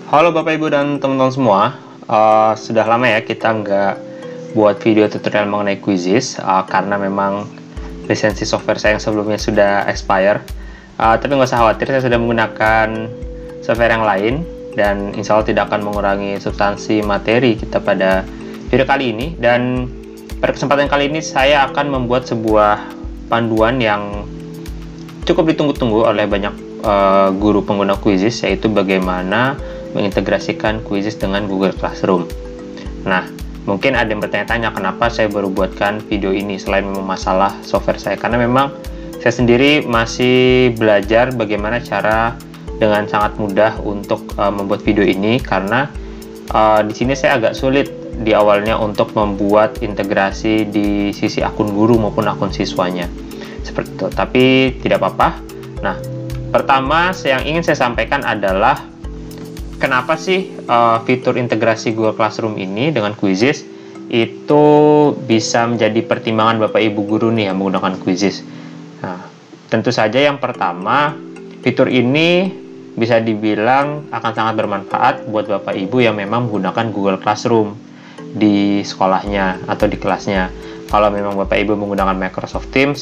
Halo Bapak Ibu dan teman-teman semua. Sudah lama ya kita nggak buat video tutorial mengenai Quizzes karena memang lisensi software saya yang sebelumnya sudah expire. Tapi nggak usah khawatir, saya sudah menggunakan software yang lain dan insya Allah tidak akan mengurangi substansi materi kita pada video kali ini. Dan pada kesempatan kali ini saya akan membuat sebuah panduan yang cukup ditunggu-tunggu oleh banyak guru pengguna Quizzes, yaitu bagaimana mengintegrasikan Quizzes dengan Google Classroom. Nah, mungkin ada yang bertanya-tanya kenapa saya baru buatkan video ini selain memang masalah software saya, karena memang saya sendiri masih belajar bagaimana cara dengan sangat mudah untuk membuat video ini, karena di sini saya agak sulit di awalnya untuk membuat integrasi di sisi akun guru maupun akun siswanya seperti itu, tapi tidak apa-apa. Nah, pertama yang ingin saya sampaikan adalah kenapa sih fitur integrasi Google Classroom ini dengan Quizzes itu bisa menjadi pertimbangan Bapak Ibu guru nih yang menggunakan Quizzes. Nah, tentu saja yang pertama, fitur ini bisa dibilang akan sangat bermanfaat buat Bapak Ibu yang memang menggunakan Google Classroom di sekolahnya atau di kelasnya. Kalau memang Bapak Ibu menggunakan Microsoft Teams,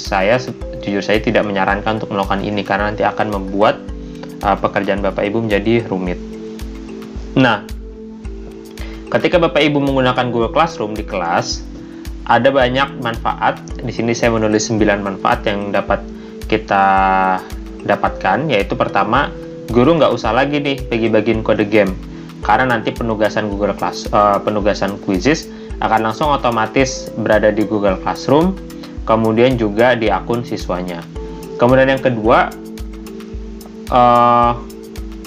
jujur saya tidak menyarankan untuk melakukan ini karena nanti akan membuat pekerjaan Bapak Ibu menjadi rumit. Nah, ketika Bapak Ibu menggunakan Google Classroom di kelas, ada banyak manfaat. Di sini saya menulis 9 manfaat yang dapat kita dapatkan, yaitu pertama, guru nggak usah lagi nih bagi-bagiin kode game, karena nanti penugasan penugasan Quizzes akan langsung otomatis berada di Google Classroom, kemudian juga di akun siswanya. Kemudian yang kedua,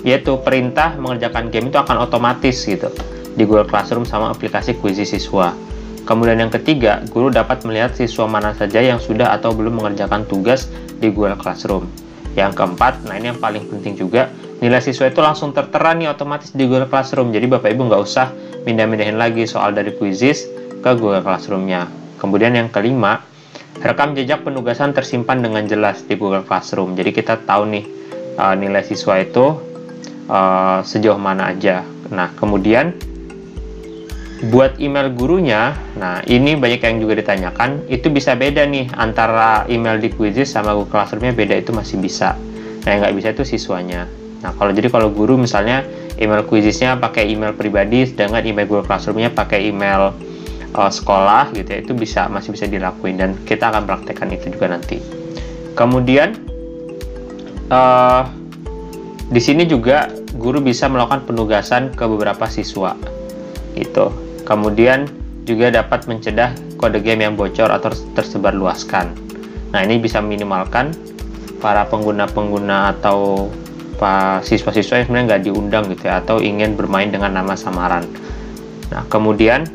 yaitu perintah mengerjakan game itu akan otomatis gitu di Google Classroom sama aplikasi Quizzes siswa. Kemudian yang ketiga, guru dapat melihat siswa mana saja yang sudah atau belum mengerjakan tugas di Google Classroom. Yang keempat, nah ini yang paling penting juga, nilai siswa itu langsung tertera nih otomatis di Google Classroom. Jadi Bapak Ibu nggak usah pindah-pindahin lagi soal dari Quizzes ke Google Classroom-nya. Kemudian yang kelima, rekam jejak penugasan tersimpan dengan jelas di Google Classroom. Jadi kita tahu nih nilai siswa itu sejauh mana aja. Nah, kemudian buat email gurunya, nah ini banyak yang juga ditanyakan, itu bisa beda nih antara email di Quizzes sama Google Classroom-nya, beda itu masih bisa. Nah, yang nggak bisa itu siswanya. Nah, kalau guru misalnya email Quizzes-nya pakai email pribadi, sedangkan email Google Classroom-nya pakai email sekolah gitu ya, itu masih bisa dilakuin dan kita akan praktekkan itu juga nanti. Kemudian di sini juga guru bisa melakukan penugasan ke beberapa siswa gitu. Kemudian juga dapat mencegah kode game yang bocor atau tersebar luaskan. Nah, ini bisa minimalkan para pengguna-pengguna atau siswa-siswa yang sebenarnya nggak diundang gitu ya, atau ingin bermain dengan nama samaran. Nah, kemudian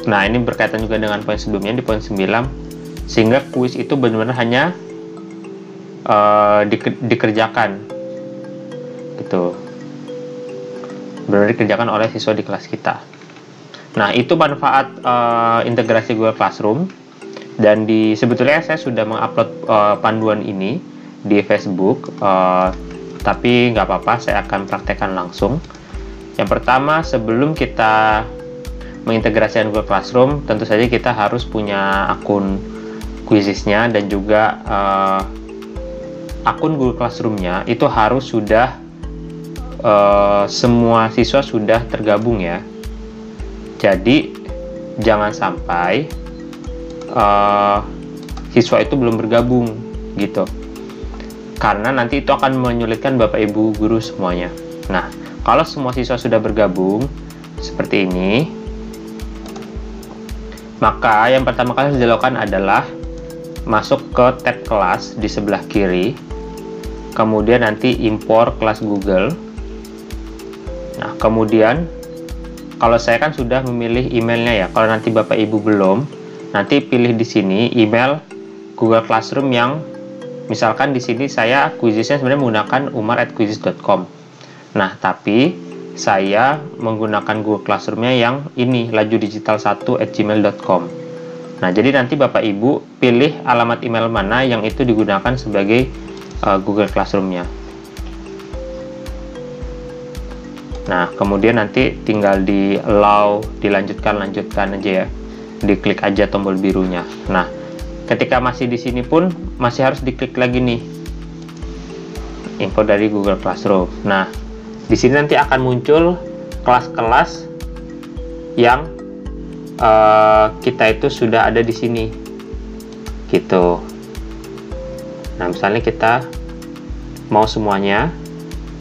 ini berkaitan juga dengan poin sebelumnya di poin 9, sehingga kuis itu benar-benar hanya dikerjakan gitu, benar-benar dikerjakan oleh siswa di kelas kita. Nah, itu manfaat integrasi Google Classroom, dan sebetulnya saya sudah mengupload panduan ini di Facebook, tapi nggak apa-apa, saya akan praktekkan langsung. Yang pertama, sebelum kita mengintegrasikan Google Classroom, tentu saja kita harus punya akun Quizzes-nya dan juga akun Google Classroom-nya itu harus sudah semua siswa sudah tergabung ya. Jadi jangan sampai siswa itu belum bergabung gitu, karena nanti itu akan menyulitkan Bapak Ibu guru semuanya. Nah, kalau semua siswa sudah bergabung seperti ini, maka yang pertama kali harus dilakukan adalah masuk ke tab kelas di sebelah kiri, kemudian nanti impor kelas Google. Nah, kemudian kalau saya kan sudah memilih emailnya ya, kalau nanti Bapak Ibu belum, nanti pilih di sini email Google Classroom yang misalkan di sini saya Quizzesnya sebenarnya menggunakan umar@quizzes.com. Nah, tapi saya menggunakan Google Classroom-nya yang ini, lajudigital1@gmail.com. Nah, jadi nanti Bapak Ibu pilih alamat email mana yang itu digunakan sebagai Google Classroom-nya. Nah, kemudian nanti tinggal di allow, lanjutkan aja ya. Diklik aja tombol birunya. Nah, ketika masih di sini pun masih harus diklik lagi nih. Info dari Google Classroom. Nah, di sini nanti akan muncul kelas-kelas yang kita itu sudah ada di sini. Gitu. Nah, misalnya kita mau semuanya,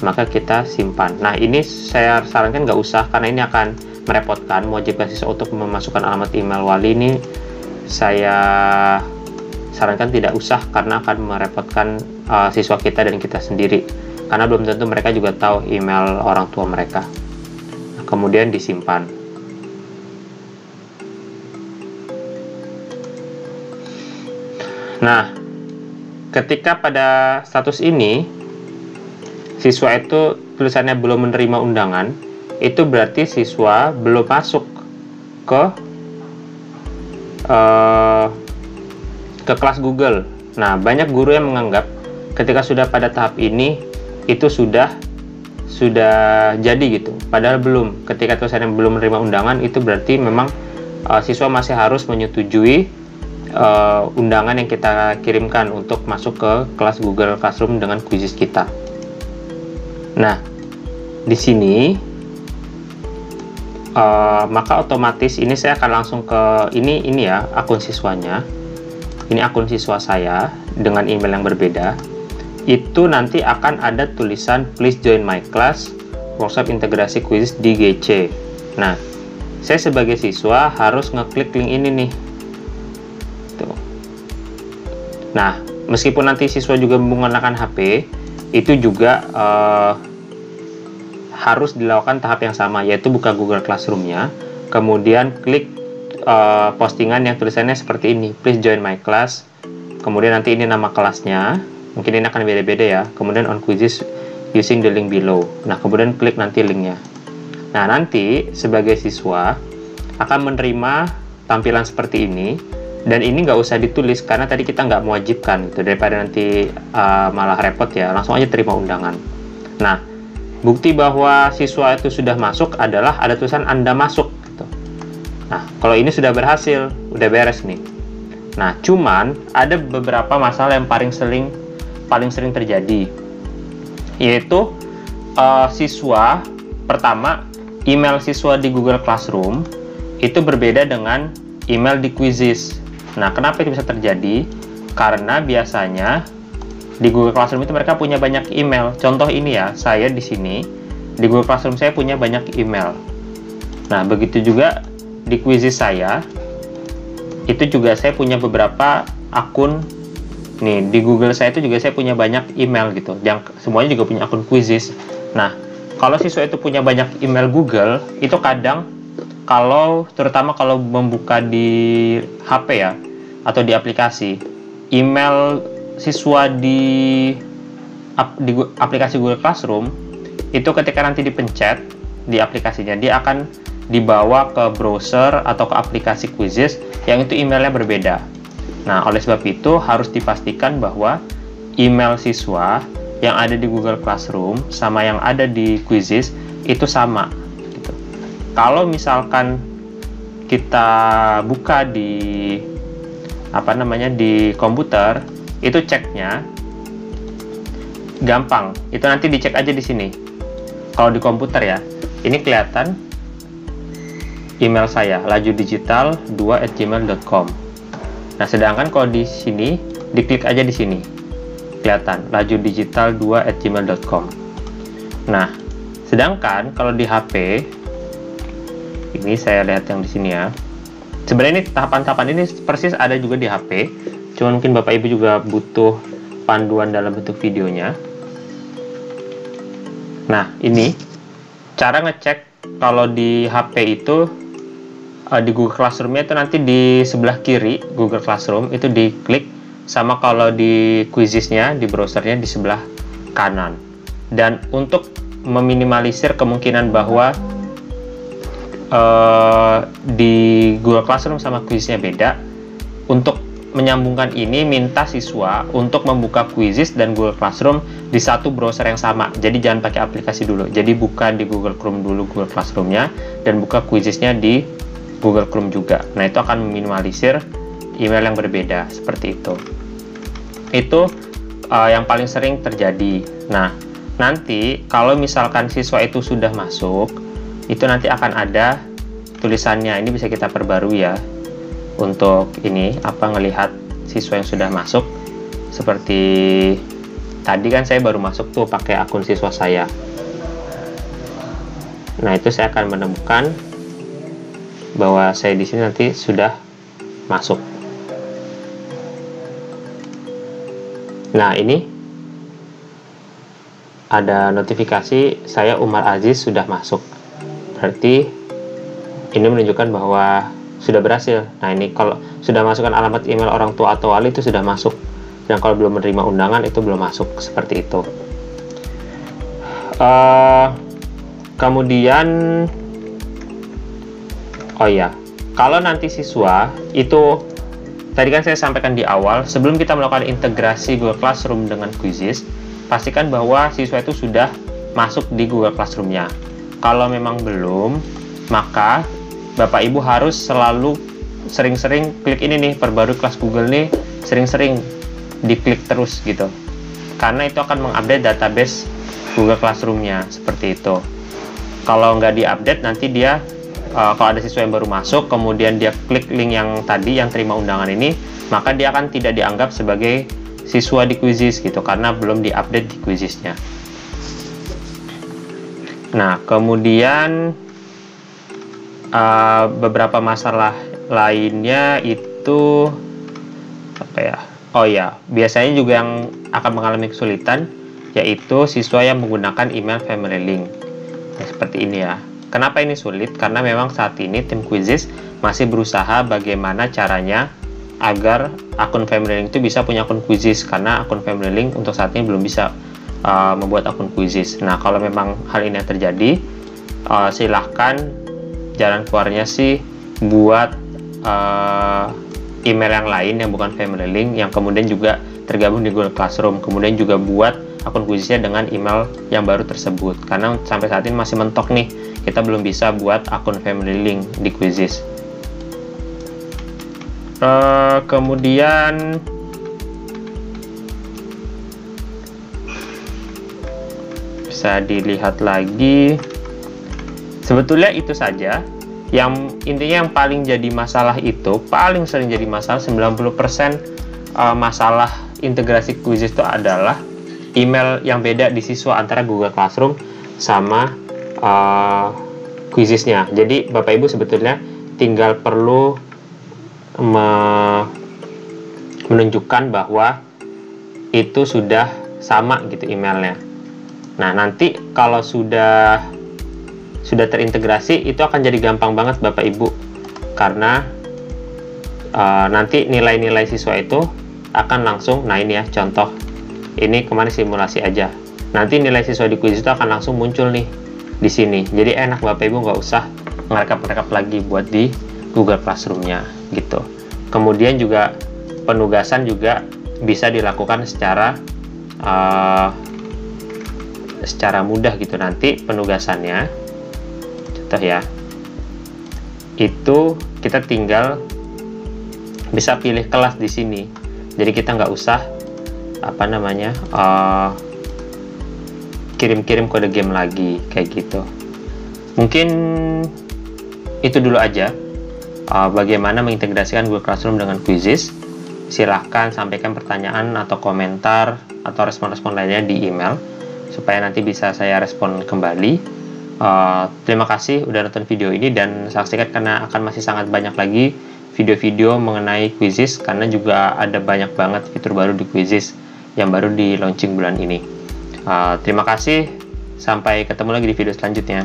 maka kita simpan. Nah, ini saya sarankan nggak usah karena ini akan merepotkan. Mewajibkan siswa untuk memasukkan alamat email wali, ini saya sarankan tidak usah karena akan merepotkan siswa kita dan kita sendiri, karena belum tentu mereka juga tahu email orang tua mereka. Nah, kemudian disimpan. Nah, ketika pada status ini siswa itu tulisannya belum menerima undangan, itu berarti siswa belum masuk ke kelas Google. Nah, banyak guru yang menganggap ketika sudah pada tahap ini itu sudah jadi gitu, padahal belum. Ketika tulisannya belum menerima undangan, itu berarti memang siswa masih harus menyetujui undangan yang kita kirimkan untuk masuk ke kelas Google Classroom dengan quizzes kita. Nah, di sini maka otomatis ini saya akan langsung ke ini ya, akun siswanya. Ini akun siswa saya dengan email yang berbeda. Itu nanti akan ada tulisan please join my class workshop integrasi quiz di GC. Nah, saya sebagai siswa harus ngeklik link ini nih. Tuh. Nah, meskipun nanti siswa juga menggunakan HP, itu juga harus dilakukan tahap yang sama, yaitu buka Google Classroom-nya, kemudian klik postingan yang tulisannya seperti ini, please join my class, kemudian nanti ini nama kelasnya, mungkin ini akan beda-beda ya, kemudian on quizzes using the link below. Nah, kemudian klik nanti linknya. Nah, nanti sebagai siswa akan menerima tampilan seperti ini, dan ini nggak usah ditulis karena tadi kita nggak mewajibkan gitu, daripada nanti malah repot ya, langsung aja terima undangan. Nah, bukti bahwa siswa itu sudah masuk adalah ada tulisan Anda masuk gitu. Nah, kalau ini sudah berhasil, udah beres nih. Nah, cuman ada beberapa masalah yang paling sering terjadi, yaitu siswa, pertama, email siswa di Google Classroom itu berbeda dengan email di quizzes. Nah, kenapa itu bisa terjadi? Karena biasanya di Google Classroom itu mereka punya banyak email. Contoh ini ya, saya di sini di Google Classroom saya punya banyak email. Nah, begitu juga di quizzes saya, itu juga saya punya beberapa akun. Nih, di Google saya itu juga saya punya banyak email gitu, yang semuanya juga punya akun quizzes. Nah, kalau siswa itu punya banyak email Google, itu kadang terutama kalau membuka di HP ya, atau di aplikasi, email siswa di aplikasi Google Classroom itu ketika nanti dipencet di aplikasinya, dia akan dibawa ke browser atau ke aplikasi quizzes yang itu emailnya berbeda. Nah, oleh sebab itu harus dipastikan bahwa email siswa yang ada di Google Classroom sama yang ada di quizzes itu sama gitu. Kalau misalkan kita buka di di komputer, itu ceknya gampang. Itu nanti dicek aja di sini. Kalau di komputer ya, ini kelihatan email saya lajudigital2@gmail.com. Nah, sedangkan kalau di sini diklik aja di sini, kelihatan lajudigital2@gmail.com. Nah, sedangkan kalau di HP, ini saya lihat yang di sini ya. Sebenarnya ini tahapan-tahapan ini persis ada juga di HP. Cuma mungkin Bapak Ibu juga butuh panduan dalam bentuk videonya. Nah, ini cara ngecek kalau di HP itu di Google Classroom-nya itu nanti di sebelah kiri Google Classroom itu diklik, sama kalau di quizzes-nya di browsernya di sebelah kanan. Dan untuk meminimalisir kemungkinan bahwa di Google Classroom sama quiz-nya beda, untuk menyambungkan ini minta siswa untuk membuka Quizzes dan Google Classroom di satu browser yang sama. Jadi jangan pakai aplikasi dulu. Jadi buka di Google Chrome dulu Google Classroom-nya dan buka Quizzes-nya di Google Chrome juga. Nah, itu akan meminimalisir email yang berbeda seperti itu. Itu yang paling sering terjadi. Nah, nanti kalau misalkan siswa itu sudah masuk, itu nanti akan ada tulisannya. Ini bisa kita perbarui ya. Untuk ini ngelihat siswa yang sudah masuk, seperti tadi kan saya baru masuk tuh pakai akun siswa saya. Nah, itu saya akan menemukan bahwa saya di sini nanti sudah masuk. Nah, ini ada notifikasi saya Umar Aziz sudah masuk. Berarti ini menunjukkan bahwa sudah berhasil. Nah, ini kalau sudah masukkan alamat email orang tua atau wali itu sudah masuk. Dan kalau belum menerima undangan itu belum masuk, seperti itu. Kemudian, oh ya, kalau nanti siswa itu, tadi kan saya sampaikan di awal, sebelum kita melakukan integrasi Google Classroom dengan Quizzes, pastikan bahwa siswa itu sudah masuk di Google Classroom-nya. Kalau memang belum, maka Bapak Ibu harus selalu sering-sering klik ini nih, perbarui kelas Google nih, sering-sering diklik terus gitu. Karena itu akan mengupdate database Google Classroom-nya, seperti itu. Kalau nggak diupdate, nanti dia, kalau ada siswa yang baru masuk, kemudian dia klik link yang tadi, yang terima undangan ini, maka dia akan tidak dianggap sebagai siswa di Quizzes gitu, karena belum diupdate di Quizzes-nya. Nah, kemudian beberapa masalah lainnya itu apa ya? Oh ya, biasanya juga yang akan mengalami kesulitan yaitu siswa yang menggunakan email Family Link. Nah, seperti ini ya. Kenapa ini sulit? Karena memang saat ini tim Quizzes masih berusaha bagaimana caranya agar akun Family Link itu bisa punya akun Quizzes, karena akun Family Link untuk saat ini belum bisa membuat akun Quizzes. Nah, kalau memang hal ini yang terjadi, silahkan jalan keluarnya sih buat email yang lain yang bukan Family Link, yang kemudian juga tergabung di Google Classroom, kemudian juga buat akun Quizzesnya dengan email yang baru tersebut. Karena sampai saat ini masih mentok nih, kita belum bisa buat akun Family Link di Quizzes. Kemudian bisa dilihat lagi, sebetulnya itu saja. Yang intinya yang paling jadi masalah itu, paling sering jadi masalah, 90% masalah integrasi Quizzes itu adalah email yang beda di siswa antara Google Classroom sama Quizzesnya. Jadi Bapak Ibu sebetulnya tinggal perlu menunjukkan bahwa itu sudah sama gitu emailnya. Nah, nanti kalau sudah terintegrasi, itu akan jadi gampang banget Bapak Ibu, karena nanti nilai-nilai siswa itu akan langsung, nah ini ya contoh, ini kemarin simulasi aja, nanti nilai siswa di Quizzes itu akan langsung muncul nih di sini. Jadi enak Bapak Ibu, nggak usah ngerekap lagi buat di Google Classroom-nya gitu. Kemudian juga penugasan juga bisa dilakukan secara mudah gitu. Nanti penugasannya, contoh ya, itu kita tinggal bisa pilih kelas di sini. Jadi kita nggak usah kirim-kirim kode game lagi kayak gitu. Mungkin itu dulu aja bagaimana mengintegrasikan Google Classroom dengan Quizzes. Silahkan sampaikan pertanyaan atau komentar atau respon-respon lainnya di email supaya nanti bisa saya respon kembali. Terima kasih udah nonton video ini, dan saksikan karena akan masih sangat banyak lagi video-video mengenai Quizzes, karena juga ada banyak banget fitur baru di Quizzes yang baru di launching bulan ini. Terima kasih, sampai ketemu lagi di video selanjutnya.